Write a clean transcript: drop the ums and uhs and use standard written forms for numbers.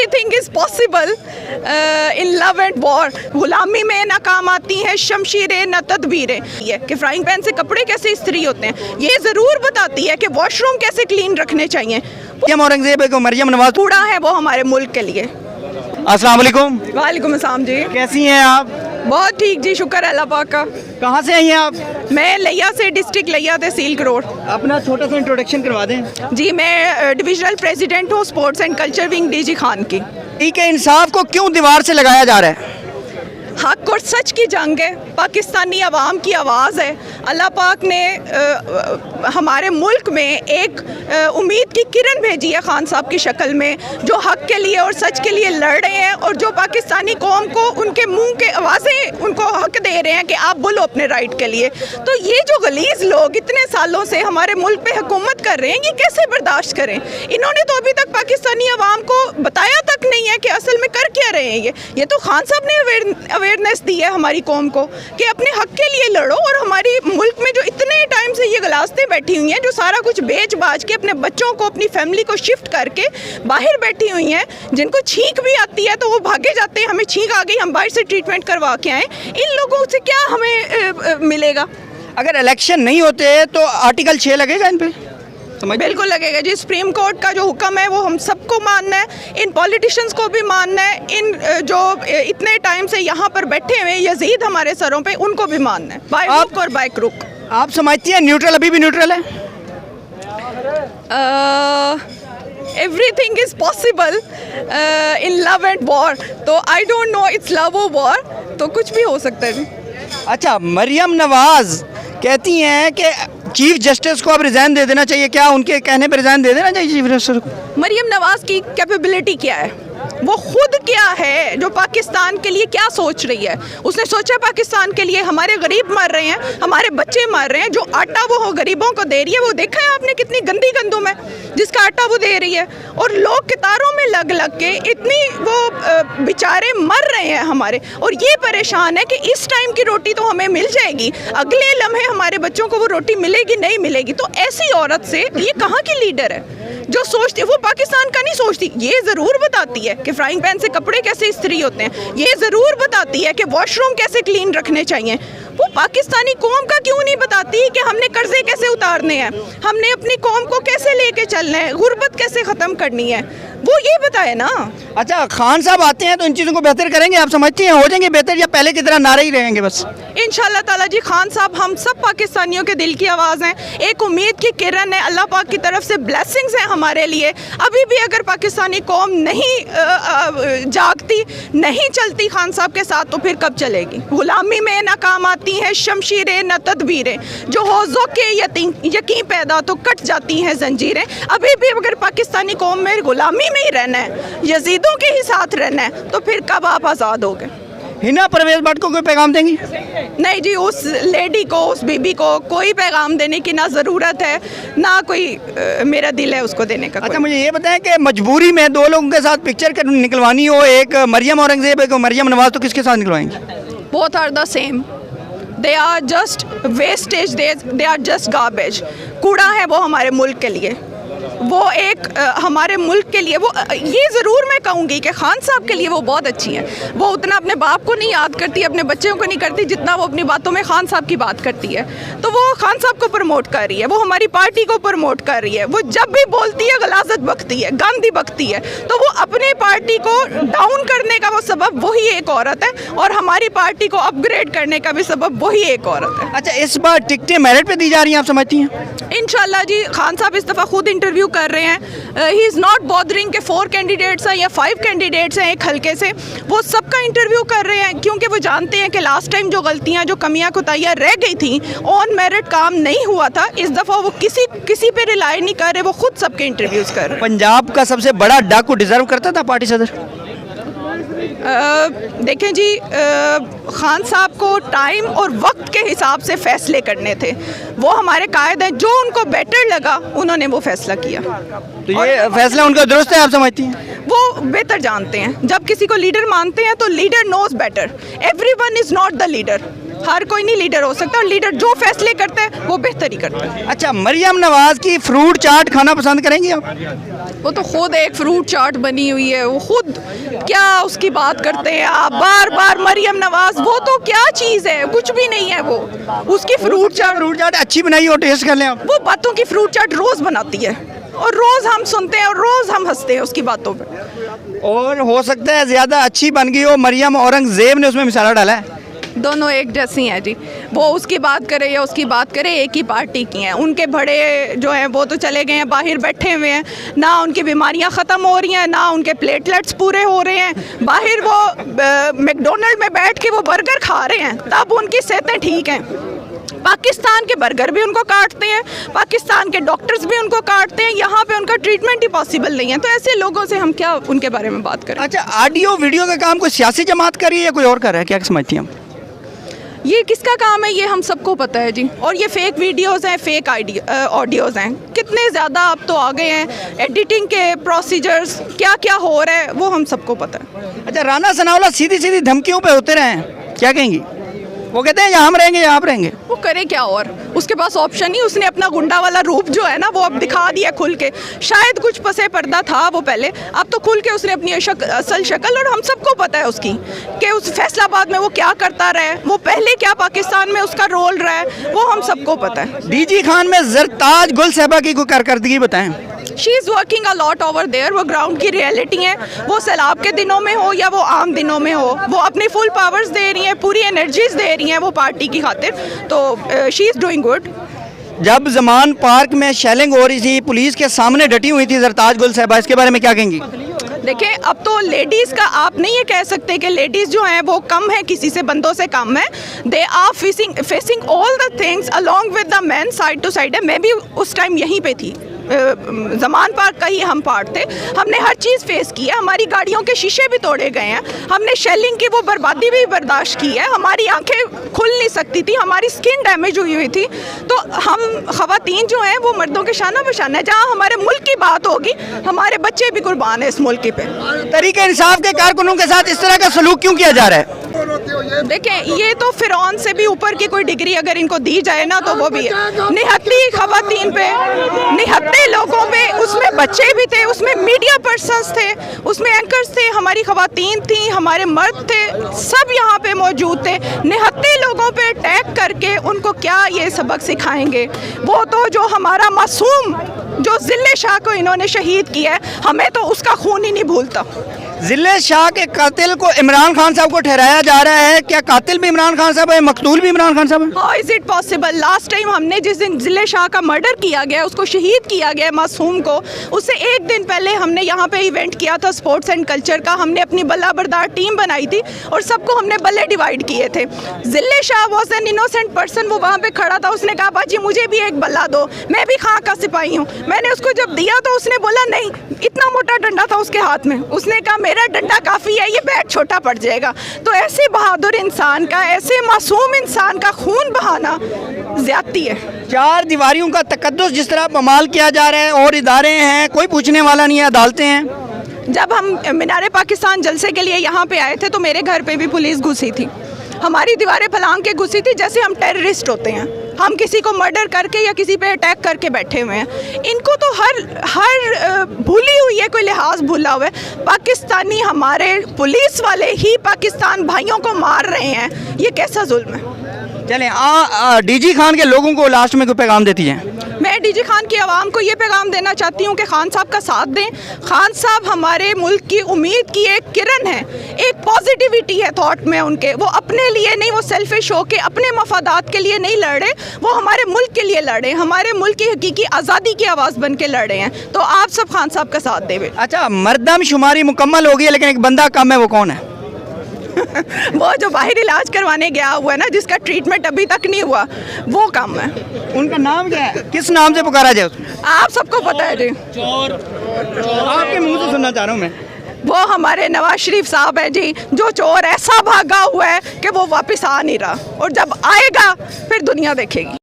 Everything is possible in love and war. गुलामी में नाकाम आती हैं शमशीरें न तदबीरें। ये कि फ्राइंग पैन से कपड़े कैसे इस्त्री होते हैं ये ज़रूर बताती है कि वॉशरूम कैसे क्लीन रखने चाहिए। औरंगजेब को मरियम नवाज कूड़ा है वो हमारे मुल्क के लिए। अस्सलाम वालेकुम। वालेकुम अस्सलाम जी। कैसी हैं आप? बहुत ठीक जी, शुक्र है अल्लाह पाक का। कहाँ से आई हैं आप? मैं लिया से, डिस्ट्रिक्ट लिया तहसील करोड़। अपना छोटा सा इंट्रोडक्शन करवा दें। जी मैं डिविजनल प्रेसिडेंट हूँ sports and culture wing DG Khan की। ठीक है, इंसाफ को क्यों दीवार से लगाया जा रहा है? हक और सच की जंग है, पाकिस्तानी अवाम की आवाज़ है। अल्लाह पाक ने हमारे मुल्क में एक उम्मीद की किरण भेजी है खान साहब की शक्ल में, जो हक के लिए और सच के लिए लड़ रहे हैं और जो पाकिस्तानी कौम को उनके मुंह के आवाज़ें उनको हक दे रहे हैं कि आप बोलो अपने राइट के लिए। तो ये जो गलीज़ लोग इतने सालों से हमारे मुल्क पे हुकूमत कर रहे हैं ये कैसे बर्दाश्त करें? इन्होंने तो अभी तक पाकिस्तानी अवाम को बताया तक नहीं है कि असल में कर क्या रहे हैं ये तो खान साहब ने अवेयरनेस दी है हमारी कौम को कि अपने हक के लिए लड़ो। और हमारी मुल्क में जो इतने टाइम से ये गलास्तें बैठी हुई हैं जो सारा कुछ बेच बाज के अपने बच्चों को अपनी फैमिली को शिफ्ट करके बाहर बैठी हुई हैं, जिनको छींक भी आती है तो वो भागे जाते हैं, हमें छींक आ गई हम बाहर से ट्रीटमेंट करवा के आए। इन लोगों से क्या हमें मिलेगा? अगर इलेक्शन नहीं होते तो आर्टिकल 6 लगेगा इन पे? बिल्कुल लगेगा जी। सुप्रीम कोर्ट का जो हुक्म है वो हम सबको मानना है, इन पॉलिटिशियंस को भी मानना है, इन जो इतने टाइम से यहाँ पर बैठे हुए यजीद हमारे सरों पे उनको भी मानना है, बाय रुक और बाय क्रुक। आप समझती हैं न्यूट्रल अभी भी न्यूट्रल है? Everything is possible in love and war. तो I don't know it's love और वॉर, तो कुछ भी हो सकता है जी। अच्छा, मरियम नवाज कहती हैं कि चीफ जस्टिस को अब रिजाइन दे देना चाहिए, क्या उनके कहने पर रिजाइन दे देना चाहिए चीफ जस्टिस को? मरियम नवाज की कैपेबिलिटी क्या है? वो खुद क्या है जो पाकिस्तान के लिए क्या सोच रही है? उसने सोचा पाकिस्तान के लिए हमारे गरीब मर रहे हैं, हमारे बच्चे मर रहे हैं, जो आटा वो गरीबों को दे रही है वो देखा है आपने कितनी गंदी गंदुम है जिसका आटा वो दे रही है। और लोग कतारों में लग लग के इतनी वो बेचारे मर रहे हैं हमारे, और ये परेशान है कि इस टाइम की रोटी तो हमें मिल जाएगी, अगले लम्हे हमारे बच्चों को वो रोटी मिलेगी नहीं मिलेगी। तो ऐसी औरत से ये कहाँ की लीडर है जो सोचती? वो पाकिस्तान का नहीं सोचती। ये ज़रूर बताती है कि फ्राइंग पैन से कपड़े कैसे इस्त्री होते हैं, ये ज़रूर बताती है कि वॉशरूम कैसे क्लीन रखने चाहिए। वो पाकिस्तानी कौम का क्यों नहीं बताती कि हमने कर्जे कैसे उतारने हैं, हमने अपनी कौम को कैसे लेके चलना है, गुर्बत कैसे ख़त्म करनी है, वो ये बताए ना। अच्छा, खान साहब आते हैं तो इन चीज़ों को बेहतर करेंगे, आप समझती हैं हो जाएंगे बेहतर, या पहले की तरह नारे ही रहेंगे बस? इंशाल्लाह ताला जी, खान साहब हम सब पाकिस्तानियों के दिल की आवाज़ हैं, एक उम्मीद की किरण है, अल्लाह पाक की तरफ से ब्लेसिंग्स हैं हमारे लिए। अभी भी अगर पाकिस्तानी कौम नहीं जागती, नहीं चलती खान साहब के साथ, तो फिर कब चलेगी? गुलामी में नाकाम आती हैं शमशीरें न तदबीरें, जो हौज़ों के यकीन पैदा तो कट जाती हैं जंजीरें। अभी भी अगर पाकिस्तानी कौम में गुलामी में ही रहना है, यजीदों के ही साथ रहना है, तो फिर कब आप आज़ाद होगे? हिना परवेज़ भट्ट को कोई पैगाम देंगी? नहीं जी, उस लेडी को, उस बीबी को कोई पैगाम देने की ना ज़रूरत है, ना कोई मेरा दिल है उसको देने का। अच्छा, मुझे ये बताएं कि मजबूरी में दो लोगों के साथ पिक्चर निकलवानी हो, एक मरियम औरंगजेब एक मरियम नवाज, तो किसके साथ निकलवाएंगी? Both are the same, they are just wastage, they are just garbage. कूड़ा है वो हमारे मुल्क के लिए, वो एक हमारे मुल्क के लिए, वो ये ज़रूर मैं कहूँगी कि खान साहब के लिए वो बहुत अच्छी हैं। वो उतना अपने बाप को नहीं याद करती, अपने बच्चों को नहीं करती, जितना वो अपनी बातों में खान साहब की बात करती है। तो वो खान साहब को प्रमोट कर रही है, वो हमारी पार्टी को प्रमोट कर रही है। वो जब भी बोलती है गलाजत बकती है, गंदी बकती है, तो वो अपने पार्टी को डाउन करने का वो सबब वही एक औरत है, और हमारी पार्टी को अपग्रेड करने का भी सबब वही एक औरत है। अच्छा, इस बार टिकटें मेरिट पे दी जा रही हैं, आप समझती हैं? इंशाल्लाह जी, खान साहब इस दफ़ा खुद इंटरव्यू कर रहे हैं। ही इज़ नॉट बॉदरिंग के 4 कैंडिडेट्स हैं या 5 कैंडिडेट्स हैं एक हल्के से, वो सबका इंटरव्यू कर रहे हैं, क्योंकि वो जानते हैं कि लास्ट टाइम जो गलतियां, जो कमियां कोताहियां रह गई थी, ऑन मेरिट काम नहीं हुआ था। इस दफ़ा वो किसी पे रिलाई नहीं कर रहे, वो खुद सबके इंटरव्यूज़ कर रहे हैं। पंजाब का सबसे बड़ा डाकू डिजर्व करता था पार्टी सदर? देखें जी, खान साहब को टाइम और वक्त के हिसाब से फ़ैसले करने थे, वो हमारे कायद हैं, जो उनको बेटर लगा उन्होंने वो फ़ैसला किया। तो ये फैसला उनका दुरुस्त है, आप समझती हैं? वो बेहतर जानते हैं, जब किसी को लीडर मानते हैं तो leader knows better. Everyone is not the leader, हर कोई नहीं लीडर हो सकता, और लीडर जो फैसले करता है वो बेहतर ही करता है। अच्छा, मरियम नवाज की फ्रूट चाट खाना पसंद करेंगी आप? वो तो खुद एक फ्रूट चाट बनी हुई है, वो खुद क्या उसकी बात करते हैं आप बार बार। मरियम नवाज वो तो क्या चीज़ है, कुछ भी नहीं है वो। उसकी फ्रूट चाट अच्छी बनाई हो, टेस्ट कर लें आप। वो बातों की फ्रूट चाट रोज़ बनाती है और रोज़ हम सुनते हैं और रोज़ हम हंसते हैं उसकी बातों पे। और हो सकता है ज़्यादा अच्छी बन गई हो मरियम, औरंगज़ेब ने उसमें मिसाला डाला है। दोनों एक जैसी हैं जी, वो उसकी बात करे या उसकी बात करे, एक ही पार्टी की हैं। उनके बड़े जो हैं वो तो चले गए हैं, बाहर बैठे हुए हैं, ना उनकी बीमारियां ख़त्म हो रही हैं, ना उनके प्लेटलेट्स पूरे हो रहे हैं। बाहर वो मैकडोनल्ड में बैठ के वो बर्गर खा रहे हैं, तब उनकी सेहतें ठीक हैं। पाकिस्तान के बर्गर भी उनको काटते हैं, पाकिस्तान के डॉक्टर्स भी उनको काटते हैं, यहाँ पे उनका ट्रीटमेंट ही पॉसिबल नहीं है। तो ऐसे लोगों से हम क्या उनके बारे में बात करें। अच्छा, ऑडियो वीडियो का काम कोई सियासी जमात कर रही है या कोई और कर रहा है, क्या समझती हैं हम? ये किसका काम है ये हम सबको पता है जी। और ये फेक वीडियोस हैं, फेक ऑडियोज़ हैं, कितने ज़्यादा अब तो आ गए हैं। एडिटिंग के प्रोसीजर्स क्या क्या हो रहा है वो हम सबको पता है। अच्छा, राना सनाउल्लाह सीधी सीधी धमकियों पे होते रहे हैं, क्या कहेंगी? वो कहते हैं यहाँ हम रहेंगे, यहाँ आप रहेंगे। वो करे क्या, और उसके पास ऑप्शन ही, उसने अपना गुंडा वाला रूप जो है ना वो अब दिखा दिया खुल के। शायद कुछ पसे पर्दा था वो पहले, अब तो खुल के उसने अपनी असल शक्ल, और हम सबको पता है उसकी कि उस फैसलाबाद में वो क्या करता रहा है, वो पहले क्या पाकिस्तान में उसका रोल रहा है, वो हम सबको पता है। डीजी खान में जरताज गुल साहबा की कोई कारकर्दगी बताएं। She is working a lot over there, वो ग्राउंड की रियलिटी है। वो सैलाब के दिनों में हो या वो आम दिनों में हो, वो अपनी फुल पावर्स दे रही हैं, पूरी एनर्जीज दे रही हैं वो पार्टी की खातिर। तो शी इज़ डूइंग गुड। जब जमान पार्क में शेलिंग हो रही थी, पुलिस के सामने डटी हुई थी जरताज गुल साहबा, इसके बारे में क्या कहेंगी? देखिए, अब तो लेडीज़ का आप नहीं ये कह सकते कि लेडीज़ जो हैं वो कम है, किसी से बंदों से कम है। They are facing all the things along with the man, side to side है। मैं भी उस टाइम यहीं पे थी, जमान पार्क का ही हम पार्ट थे। हमने हर चीज़ फेस की है, हमारी गाड़ियों के शीशे भी तोड़े गए हैं, हमने शेलिंग की वो बर्बादी भी बर्दाश्त की है, हमारी आंखें खुल नहीं सकती थी, हमारी स्किन डैमेज हुई थी। तो हम ख़वातीन जो हैं वो मर्दों के शाना बशाना है। जहाँ हमारे मुल्क की बात होगी, हमारे बच्चे भी कुर्बान है इस मुल्क पे। तरीके इंसाफ के कारकुनों के साथ इस तरह का सलूक क्यों किया जा रहा है? देखें, ये तो फिरौन से भी ऊपर की कोई डिग्री अगर इनको दी जाए ना तो वो भी है। निहत्ती ख़वातीन पे, निहत्ते लोगों पे, उसमें बच्चे भी थे, उसमें मीडिया पर्सन्स थे, उसमें एंकर्स थे, हमारी ख़वातीन थी, हमारे मर्द थे, सब यहाँ पे मौजूद थे। निहत्ते लोगों पे अटैक करके उनको क्या ये सबक सिखाएंगे? वो तो जो हमारा मासूम जो जिले शाह को इन्होंने शहीद किया है, हमें तो उसका खून ही नहीं भूलता। जिले शाह के कातिल को इमरान खान साहब को ठहराया जा रहा है, क्या कातिल भी इमरान खान साहब है, मकतूल भी इमरान खान साहब है? How is it possible? Last time हमने जिस दिन जिले शाह का मर्डर किया गया, उसको शहीद किया गया मासूम को, उससे एक दिन पहले हमने यहाँ पे इवेंट किया था स्पोर्ट्स एंड कल्चर का। हमने अपनी बल्ला बरदार टीम बनाई थी और सबको हमने बल्ले डिवाइड किए थे। जिले Shah was an innocent person, वो वहाँ पे खड़ा था, उसने कहा बाजी मुझे भी एक बल्ला दो, मैं भी खां का सिपाही हूँ। मैंने उसको जब दिया तो उसने बोला नहीं, इतना मोटा डंडा था उसके हाथ में, उसने कहा मेरा डंडा काफ़ी है, ये बैग छोटा पड़ जाएगा। तो ऐसे बहादुर इंसान का, ऐसे मासूम इंसान का खून बहाना ज्यादती है। चार दीवारियों का तकद्दुस जिस तरह बमाल किया जा रहा है, और इदारे हैं, कोई पूछने वाला नहीं है, अदालतें हैं। जब हम मीनारे पाकिस्तान जलसे के लिए यहाँ पे आए थे तो मेरे घर पे भी पुलिस घुसी थी, हमारी दीवारें फलांग के घुसी थी, जैसे हम टेररिस्ट होते हैं, हम किसी को मर्डर करके या किसी पे अटैक करके बैठे हुए हैं। इनको तो हर भूली हुई है, कोई लिहाज भूला हुआ है। पाकिस्तानी हमारे पुलिस वाले ही पाकिस्तान भाइयों को मार रहे हैं, ये कैसा जुल्म है? चलें, डीजी खान के लोगों को लास्ट में कोई पैगाम देती हैं? मैं डीजी खान की आवाम को ये पैगाम देना चाहती हूँ कि खान साहब का साथ दें। खान साहब हमारे मुल्क की उम्मीद की एक किरण है, एक पॉजिटिविटी है थॉट में उनके। वो अपने लिए नहीं, वो सेल्फिश होके अपने मफादात के लिए नहीं लड़े, वो हमारे मुल्क के लिए लड़े, हमारे मुल्क की हकीकी आज़ादी की आवाज़ बन के लड़े हैं। तो आप सब खान साहब का साथ देवे। अच्छा, मर्दमशुमारी मुकम्मल हो गई है, लेकिन एक बंदा कम है, वो कौन है? वो जो बाहर इलाज करवाने गया हुआ है ना, जिसका ट्रीटमेंट अभी तक नहीं हुआ, वो कम है। उनका नाम क्या है? किस नाम से पुकारा जाए उसको? आप सबको पता है जी, आपके मुंह से सुनना चाह रहा हूँ मैं। वो हमारे नवाज शरीफ साहब है जी, जो चोर ऐसा भागा हुआ है कि वो वापस आ नहीं रहा, और जब आएगा फिर दुनिया देखेगी।